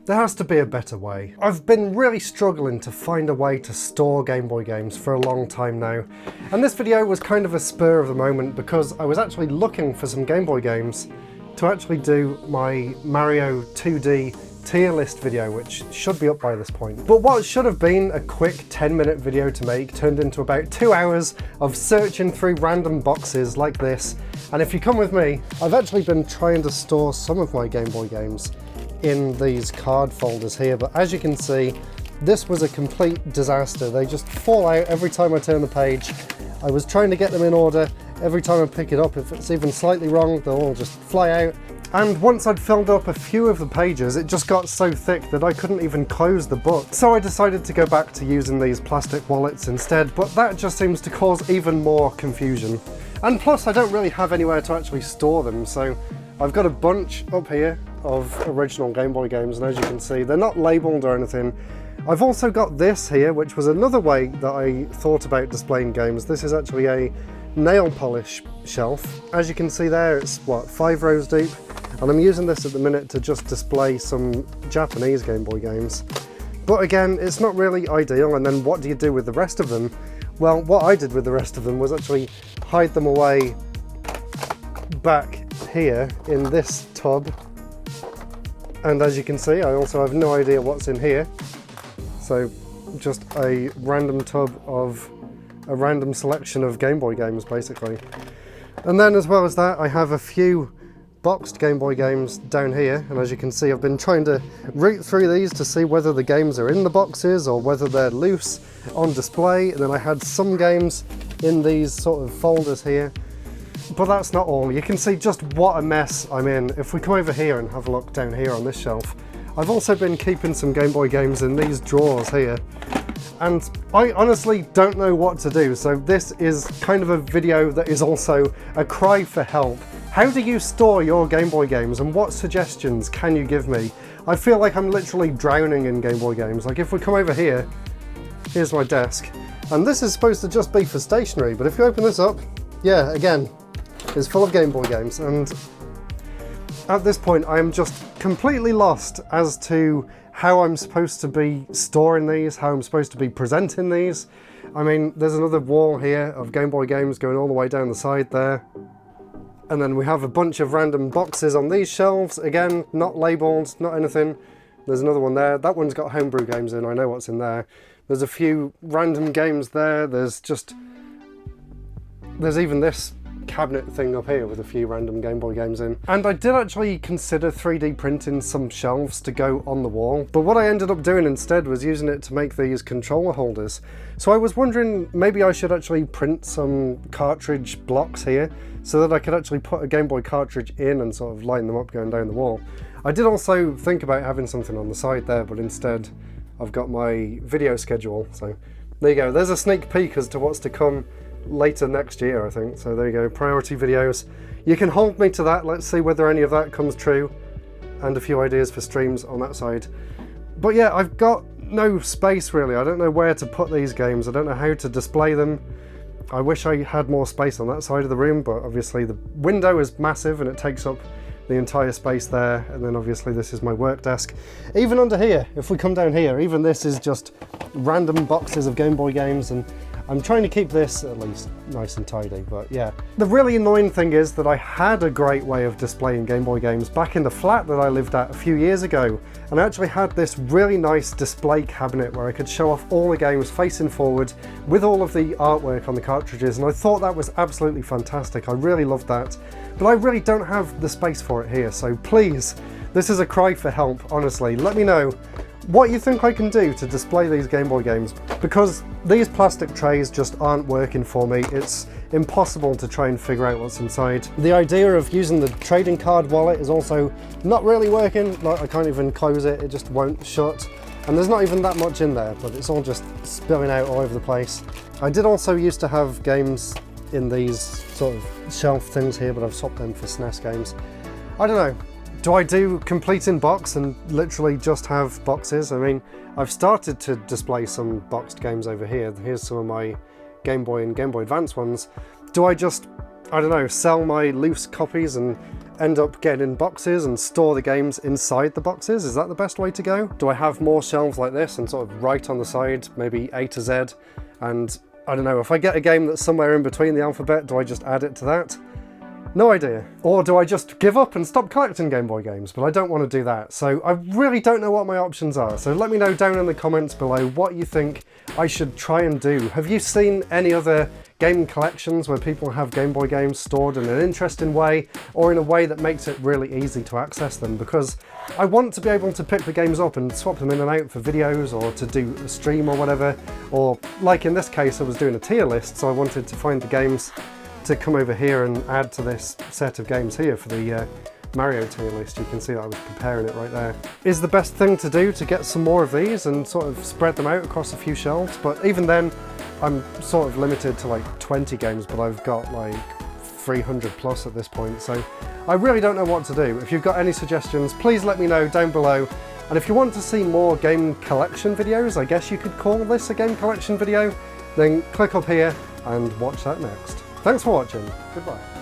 There has to be a better way. I've been really struggling to find a way to store Game Boy games for a long time now, and this video was kind of a spur of the moment because I was actually looking for some Game Boy games to actually do my Mario 2D tier list video, which should be up by this point. But what should have been a quick 10-minute video to make turned into about 2 hours of searching through random boxes like this. And if you come with me, I've actually been trying to store some of my Game Boy games in these card folders here, but as you can see, this was a complete disaster. They just fall out every time I turn the page. I was trying to get them in order. Every time I pick it up, if it's even slightly wrong, they'll all just fly out. And once I'd filled up a few of the pages, it just got so thick that I couldn't even close the book. So I decided to go back to using these plastic wallets instead, but that just seems to cause even more confusion. And plus, I don't really have anywhere to actually store them, so I've got a bunch up here of original Game Boy games, and as you can see, they're not labelled or anything. I've also got this here, which was another way that I thought about displaying games. This is actually a nail polish shelf. As you can see there, it's what, 5 rows deep, and I'm using this at the minute to just display some Japanese Game Boy games. But again, it's not really ideal, and then what do you do with the rest of them? Well, what I did with the rest of them was actually hide them away back here in this tub. And as you can see, I also have no idea what's in here. So just a random tub of a random selection of Game Boy games, basically. And then as well as that, I have a few boxed Game Boy games down here. And as you can see, I've been trying to root through these to see whether the games are in the boxes or whether they're loose on display. And then I had some games in these sort of folders here. But that's not all. You can see just what a mess I'm in. If we come over here and have a look down here on this shelf, I've also been keeping some Game Boy games in these drawers here. And I honestly don't know what to do, so this is kind of a video that is also a cry for help. How do you store your Game Boy games, and what suggestions can you give me? I feel like I'm literally drowning in Game Boy games. Like if we come over here, here's my desk, and this is supposed to just be for stationery, but if you open this up, yeah, again, it's full of Game Boy games, and at this point I am just completely lost as to how I'm supposed to be storing these, how I'm supposed to be presenting these. I mean, there's another wall here of Game Boy games going all the way down the side there. And then we have a bunch of random boxes on these shelves, again, not labelled, not anything. There's another one there. That one's got homebrew games in, I know what's in there. There's a few random games there. There's even this cabinet thing up here with a few random Game Boy games in. And I did actually consider 3D printing some shelves to go on the wall, but what I ended up doing instead was using it to make these controller holders. So I was wondering maybe I should actually print some cartridge blocks here so that I could actually put a Game Boy cartridge in and sort of line them up going down the wall. I did also think about having something on the side there, but instead I've got my video schedule. So there you go, there's a sneak peek as to what's to come later next year, I think. So there you go, priority videos. You can hold me to that. Let's see whether any of that comes true, and a few ideas for streams on that side. But yeah, I've got no space really. I don't know where to put these games. I don't know how to display them. I wish I had more space on that side of the room, but obviously the window is massive and it takes up the entire space there. And then obviously this is my work desk. Even under here, if we come down here, even this is just random boxes of Game Boy games, and I'm trying to keep this at least nice and tidy, but yeah. The really annoying thing is that I had a great way of displaying Game Boy games back in the flat that I lived at a few years ago, and I actually had this really nice display cabinet where I could show off all the games facing forward with all of the artwork on the cartridges, and I thought that was absolutely fantastic. I really loved that, but I really don't have the space for it here, so please, this is a cry for help, honestly. Let me know what you think I can do to display these Game Boy games, because these plastic trays just aren't working for me. It's impossible to try and figure out what's inside. The idea of using the trading card wallet is also not really working. Like, I can't even close it, it just won't shut. And there's not even that much in there, but it's all just spilling out all over the place. I did also used to have games in these sort of shelf things here, but I've swapped them for SNES games. I don't know. Do I do complete in box and literally just have boxes? I mean, I've started to display some boxed games over here. Here's some of my Game Boy and Game Boy Advance ones. Do I just, I don't know, sell my loose copies and end up getting in boxes and store the games inside the boxes? Is that the best way to go? Do I have more shelves like this and sort of right on the side, maybe A to Z? And I don't know, if I get a game that's somewhere in between the alphabet, do I just add it to that? No idea. Or do I just give up and stop collecting Game Boy games? But I don't want to do that. So I really don't know what my options are. So let me know down in the comments below what you think I should try and do. Have you seen any other game collections where people have Game Boy games stored in an interesting way, or in a way that makes it really easy to access them? Because I want to be able to pick the games up and swap them in and out for videos, or to do a stream or whatever. Or like in this case, I was doing a tier list, so I wanted to find the games to come over here and add to this set of games here for the Mario tier list. You can see that I was preparing it right there. Is the best thing to do to get some more of these and sort of spread them out across a few shelves, but even then I'm sort of limited to like 20 games, but I've got like 300 plus at this point, so I really don't know what to do. If you've got any suggestions, please let me know down below. And if you want to see more game collection videos, I guess you could call this a game collection video, then click up here and watch that next. Thanks for watching. Goodbye.